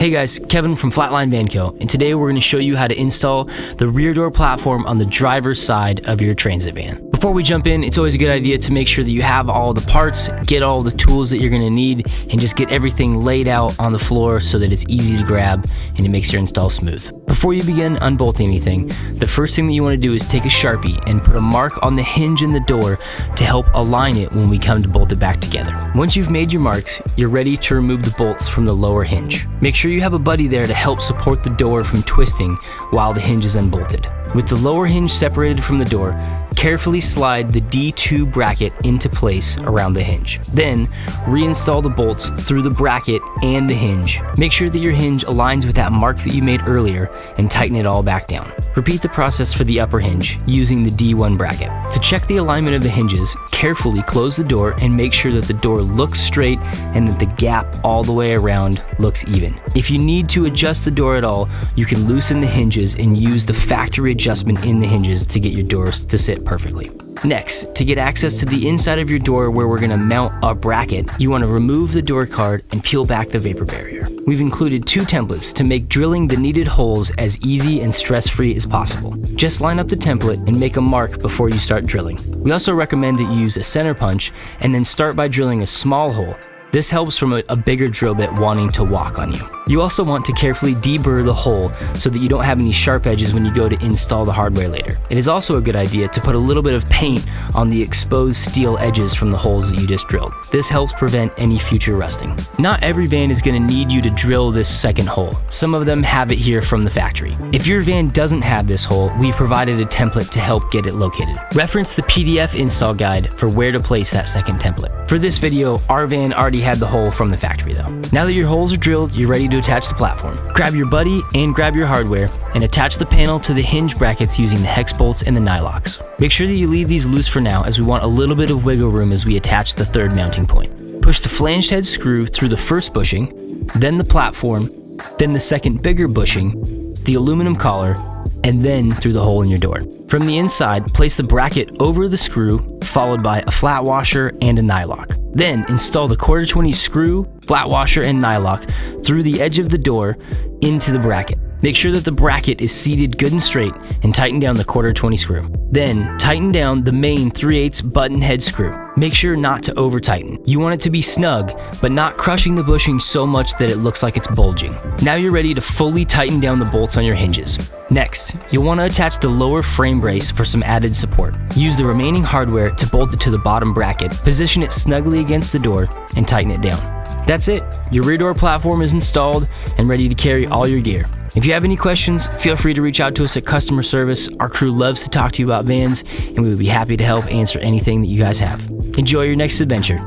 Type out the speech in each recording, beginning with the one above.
Hey guys, Kevin from Flatline Van Co, and today we're going to show you how to install the rear door platform on the driver's side of your transit van. Before we jump in, it's always a good idea to make sure that you have all the parts, get all the tools that you're going to need, and just get everything laid out on the floor so that it's easy to grab and it makes your install smooth. Before you begin unbolting anything, the first thing that you want to do is take a Sharpie and put a mark on the hinge in the door to help align it when we come to bolt it back together. Once you've made your marks, you're ready to remove the bolts from the lower hinge. Make sure you have a buddy there to help support the door from twisting while the hinge is unbolted. With the lower hinge separated from the door, carefully slide the D2 bracket into place around the hinge. Then, reinstall the bolts through the bracket and the hinge. Make sure that your hinge aligns with that mark that you made earlier and tighten it all back down. Repeat the process for the upper hinge using the D1 bracket. To check the alignment of the hinges, carefully close the door and make sure that the door looks straight and that the gap all the way around looks even. If you need to adjust the door at all, you can loosen the hinges and use the factory adjustment in the hinges to get your doors to sit perfectly. Next, to get access to the inside of your door where we're going to mount a bracket, you want to remove the door card and peel back the vapor barrier. We've included 2 templates to make drilling the needed holes as easy and stress-free as possible. Just line up the template and make a mark before you start drilling. We also recommend that you use a center punch and then start by drilling a small hole. This helps from a bigger drill bit wanting to walk on you. You also want to carefully deburr the hole so that you don't have any sharp edges when you go to install the hardware later. It is also a good idea to put a little bit of paint on the exposed steel edges from the holes that you just drilled. This helps prevent any future rusting. Not every van is going to need you to drill this second hole. Some of them have it here from the factory. If your van doesn't have this hole, we've provided a template to help get it located. Reference the PDF install guide for where to place that second template. For this video, our van already had the hole from the factory though. Now that your holes are drilled, you're ready to attach the platform. Grab your buddy and grab your hardware and attach the panel to the hinge brackets using the hex bolts and the nylocks. Make sure that you leave these loose for now as we want a little bit of wiggle room as we attach the third mounting point. Push the flanged head screw through the first bushing, then the platform, then the second bigger bushing, the aluminum collar, and then through the hole in your door. From the inside, place the bracket over the screw, followed by a flat washer and a nylock. Then install the 1/4-20 screw, flat washer, and nylock through the edge of the door into the bracket. Make sure that the bracket is seated good and straight and tighten down the 1/4-20 screw. Then tighten down the main 3/8 button head screw. Make sure not to over tighten. You want it to be snug, but not crushing the bushing so much that it looks like it's bulging. Now you're ready to fully tighten down the bolts on your hinges. Next, you'll want to attach the lower frame brace for some added support. Use the remaining hardware to bolt it to the bottom bracket, position it snugly against the door, and tighten it down. That's it. Your rear door platform is installed and ready to carry all your gear. If you have any questions, feel free to reach out to us at customer service. Our crew loves to talk to you about vans, and we would be happy to help answer anything that you guys have. Enjoy your next adventure.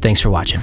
Thanks for watching.